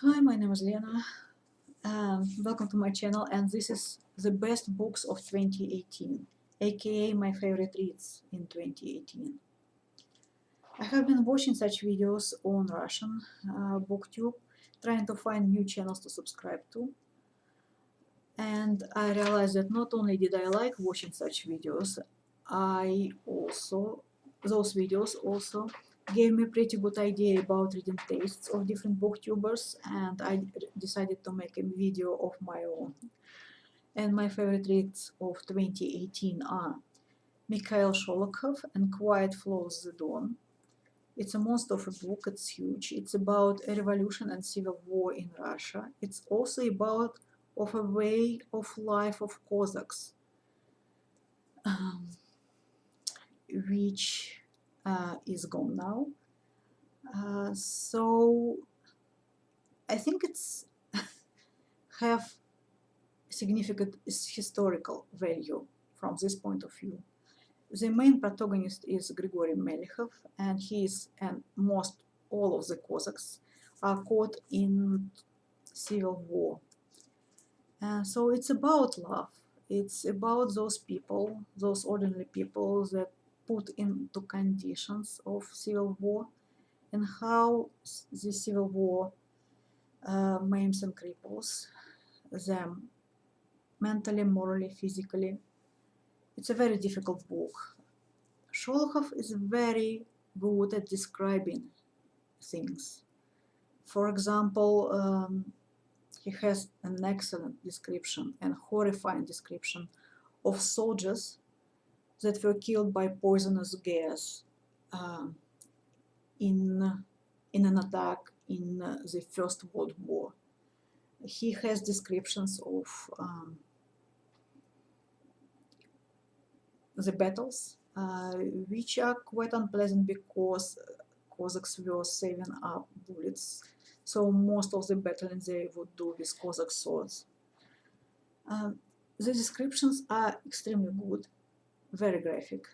Hi, my name is Lena. Welcome to my channel, and this is the best books of 2018, aka my favorite reads in 2018. I have been watching such videos on Russian booktube, trying to find new channels to subscribe to, and I realized that not only did I like watching such videos, those videos also gave me a pretty good idea about reading tastes of different booktubers, and I decided to make a video of my own. And my favorite reads of 2018 are Mikhail Sholokhov and Quiet Flows the Dawn. It's a monster of a book, it's huge. It's about a revolution and civil war in Russia. It's also about of a way of life of Cossacks, um, which is gone now. So I think it's have significant historical value from this point of view. The main protagonist is Grigory Melekhov, and most all of the Cossacks are caught in civil war. So it's about love. It's about those people, those ordinary people that put into conditions of civil war, and how the civil war maims and cripples them mentally, morally, physically. It's a very difficult book. Sholokhov is very good at describing things. For example, he has an excellent description and horrifying description of soldiers that were killed by poisonous gas um, in an attack in the First World War. He has descriptions of the battles, which are quite unpleasant because Cossacks were saving up bullets. So most of the battling they would do with Cossack swords. The descriptions are extremely good, very graphic.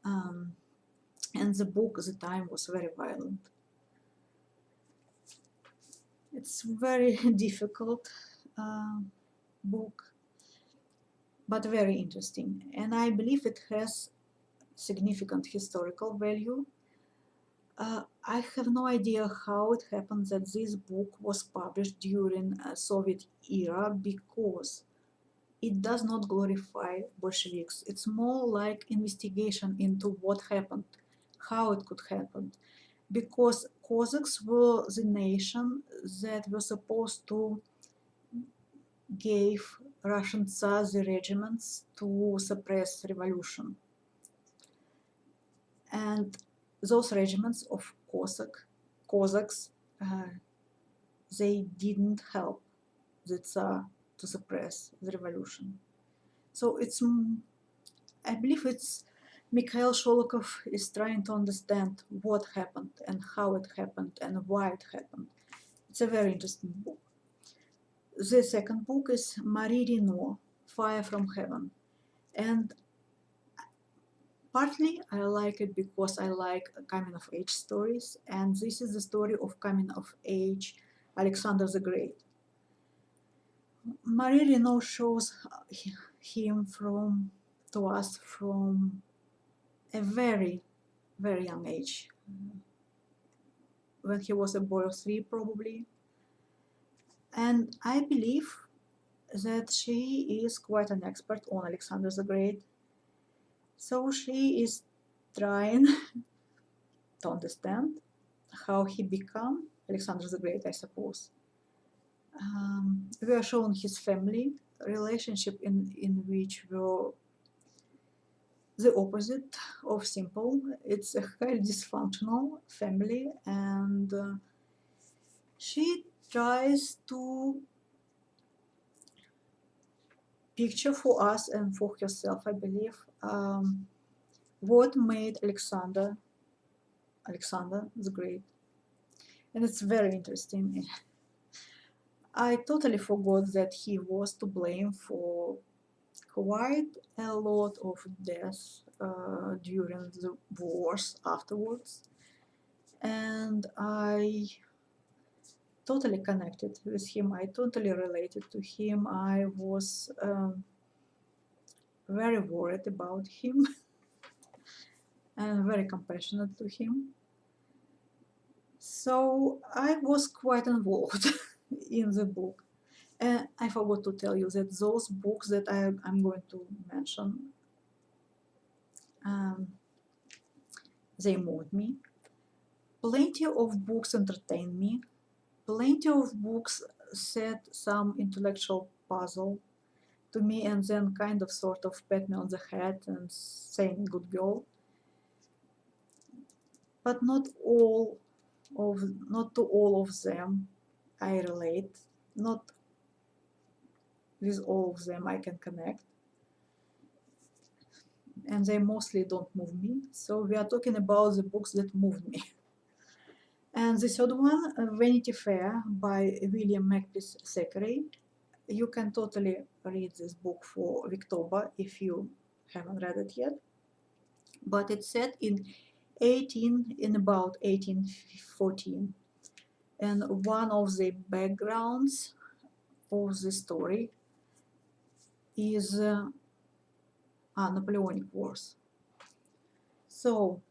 And the book at the time was very violent. It's very difficult book, but very interesting. And I believe it has significant historical value. I have no idea how it happened that this book was published during a Soviet era, because it does not glorify Bolsheviks. It's more like investigation into what happened, how it could happen. Because Cossacks were the nation that were supposed to give Russian Tsar the regiments to suppress revolution. And those regiments of Cossacks, they didn't help the Tsar to suppress the revolution. So I believe it's Mikhail Sholokhov is trying to understand what happened and how it happened and why it happened. It's a very interesting book. The second book is Meridian, Fire from Heaven. And partly I like it because I like coming of age stories, and this is the story of coming of age Alexander the Great. Meridian shows him to us from a very, very young age, when he was a boy of 3 probably. And I believe that she is quite an expert on Alexander the Great. So she is trying to understand how he became Alexander the Great, I suppose. We are shown his family relationship in which were the opposite of simple. It's a highly dysfunctional family, and she tries to picture for us and for herself, I believe, what made Alexander the Great. And it's very interesting. I totally forgot that he was to blame for quite a lot of deaths during the wars afterwards. And I totally connected with him. I totally related to him. I was very worried about him and very compassionate to him. So I was quite involved in the book. And I forgot to tell you that those books that I'm going to mention, they moved me. Plenty of books entertained me. Plenty of books set some intellectual puzzle to me and then kind of sort of pat me on the head and saying good girl. But not to all of them I relate. Not with all of them I can connect. And they mostly don't move me. So we are talking about the books that moved me. And the third one, Vanity Fair by William Makepeace Thackeray. You can totally read this book for October if you haven't read it yet. But it's set in about 1814. And one of the backgrounds of the story is Napoleonic Wars. So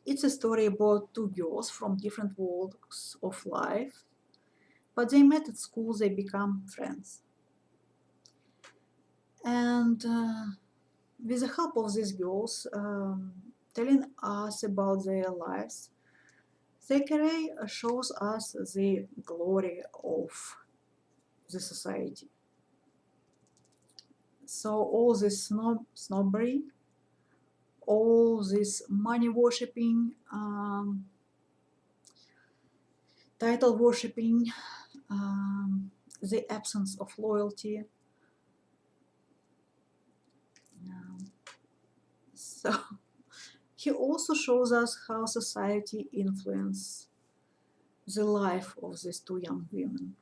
it's a story about two girls from different walks of life, but they met at school, they become friends. And with the help of these girls telling us about their lives, Thackeray shows us the glory of the society. So all this snobbery, all this money worshipping, title worshipping, the absence of loyalty. So he also shows us how society influences the life of these two young women.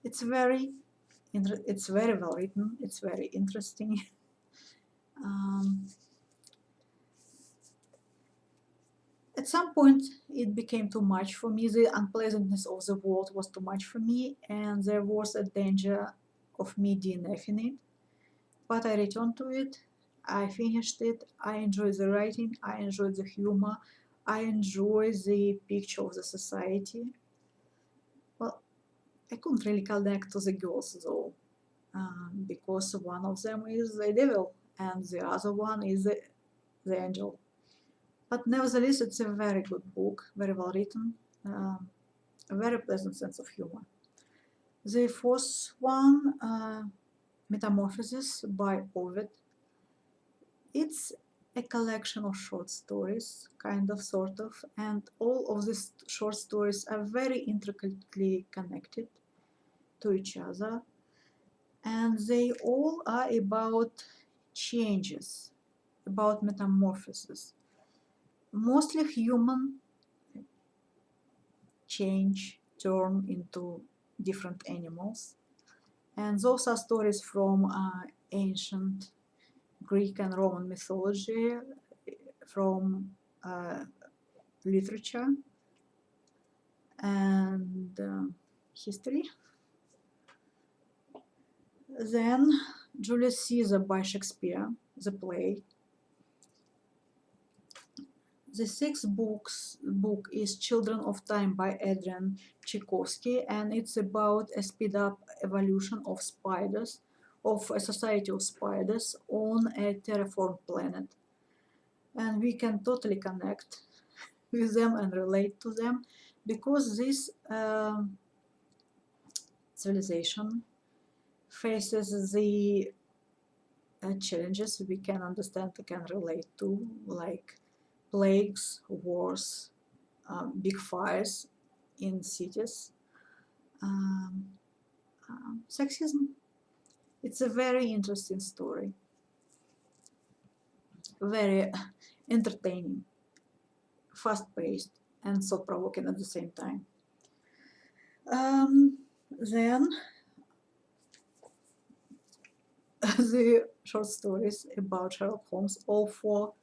It's very well written. It's very interesting. At some point, it became too much for me. The unpleasantness of the world was too much for me, and there was a danger of me DNFing it. But I returned to it. I finished it. I enjoyed the writing. I enjoyed the humor. I enjoy the picture of the society. Well, I couldn't really connect to the girls though, because one of them is the devil and the other one is the angel. But nevertheless, it's a very good book, very well written, a very pleasant sense of humor. The fourth one, Metamorphosis by Ovid. It's a collection of short stories, kind of, sort of, and all of these short stories are very intricately connected to each other, and they all are about changes, about metamorphosis, mostly human change, turn into different animals. And those are stories from ancient Greek and Roman mythology, from literature and history. Then Julius Caesar by Shakespeare, the play. The sixth book is Children of Time by Adrian Tchaikovsky, and it's about a speed-up evolution of spiders, of a society of spiders on a terraformed planet. And we can totally connect with them and relate to them because this civilization faces the challenges we can understand, we can relate to, like plagues, wars, big fires in cities, sexism. It's a very interesting story, very entertaining, fast-paced, and thought-provoking at the same time. Then the short stories about Sherlock Holmes, all four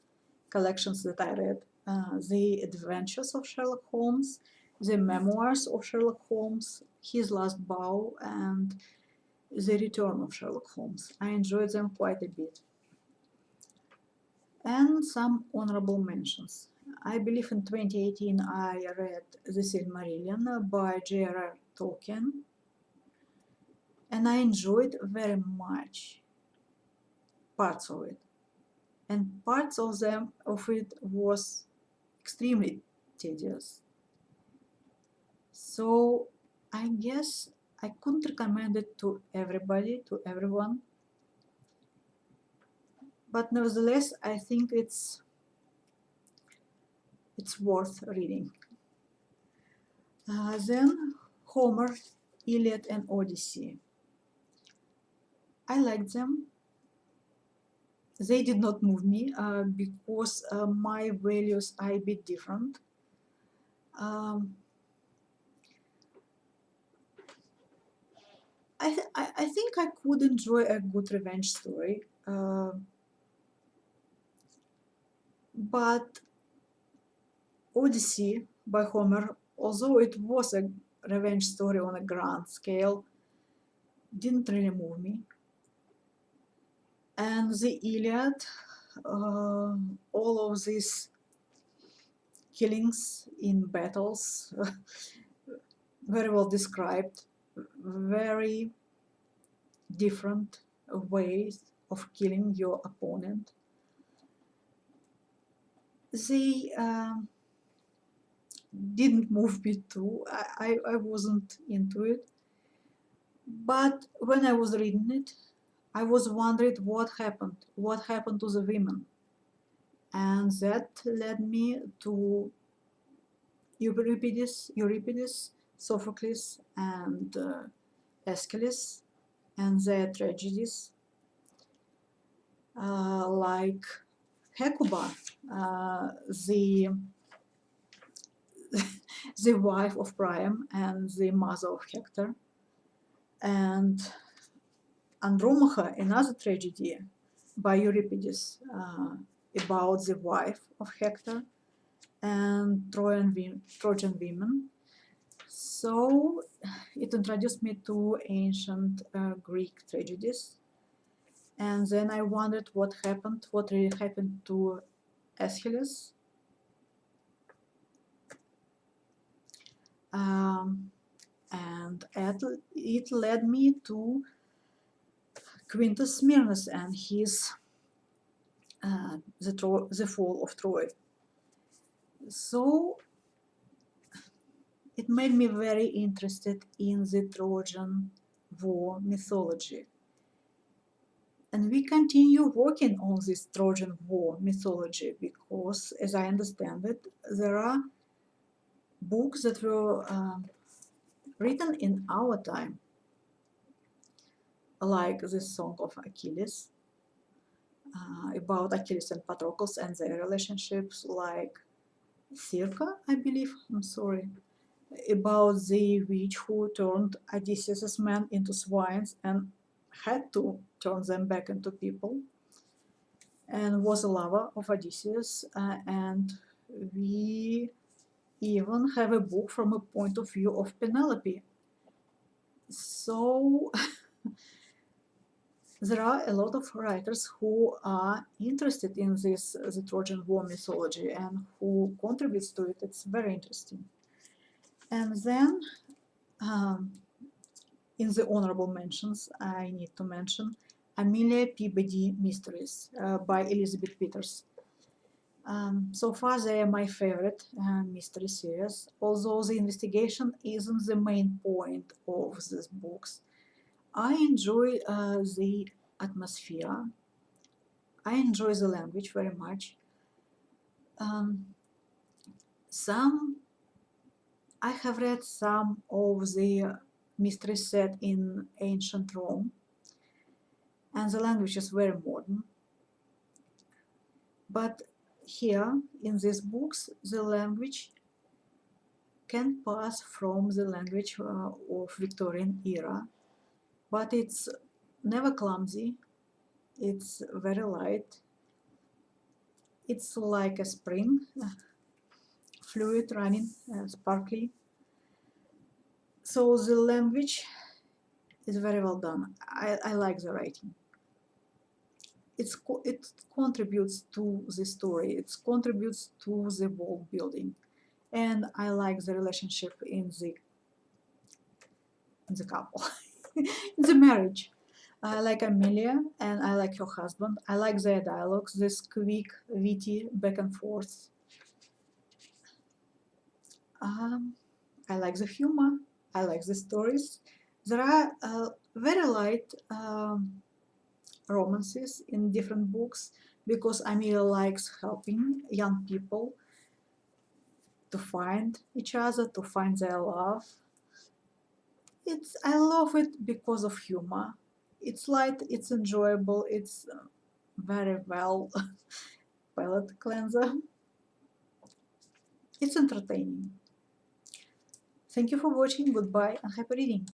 collections that I read. The Adventures of Sherlock Holmes, the Memoirs of Sherlock Holmes, His Last Bow, and The Return of Sherlock Holmes. I enjoyed them quite a bit. And some honorable mentions. I believe in 2018 I read The Silmarillion by J.R.R. Tolkien, and I enjoyed very much parts of it. And parts of it was extremely tedious. So I guess I couldn't recommend it to everybody, to everyone. But nevertheless, I think it's worth reading. Then Homer, Iliad, and Odyssey. I liked them. They did not move me because my values are a bit different. I think I could enjoy a good revenge story, but Odyssey by Homer, although it was a revenge story on a grand scale, didn't really move me. And the Iliad, all of these killings in battles, very well described, very different ways of killing your opponent. They didn't move me too. I wasn't into it. But when I was reading it, I was wondering what happened to the women. And that led me to Euripides, Sophocles, and Aeschylus, and their tragedies, like Hecuba, the wife of Priam and the mother of Hector, and Andromache, another tragedy by Euripides about the wife of Hector, and Trojan Women. So it introduced me to ancient Greek tragedies, and then I wondered what really happened to Aeschylus. And it led me to Quintus Smyrnus and his the Fall of Troy. So it made me very interested in the Trojan War mythology. And we continue working on this Trojan War mythology because, as I understand it, there are books that were written in our time, like the Song of Achilles, about Achilles and Patroclus and their relationships, like Circa, I believe, I'm sorry, about the witch who turned Odysseus' men into swines and had to turn them back into people, and was a lover of Odysseus. And we even have a book from a point of view of Penelope. So there are a lot of writers who are interested in this, the Trojan War mythology, and who contributes to it. It's very interesting. And then in the honorable mentions, I need to mention Amelia Peabody Mysteries by Elizabeth Peters. So far, they are my favorite mystery series, although the investigation isn't the main point of these books. I enjoy the atmosphere. I enjoy the language very much. I have read some of the mysteries set in ancient Rome, and the language is very modern. But here, in these books, the language can pass from the language of Victorian era, but it's never clumsy. It's very light. It's like a spring, fluid, running, sparkly. So the language is very well done. I like the writing. It contributes to the story. It contributes to the world building, and I like the relationship in the couple, in the marriage. I like Amelia and I like her husband. I like their dialogues, this quick, witty back and forth. I like the humor. I like the stories. There are very light romances in different books because Amelia likes helping young people to find each other, to find their love. I love it because of humor. It's light, it's enjoyable, it's very well palate cleanser. It's entertaining. Thank you for watching. Goodbye and happy reading.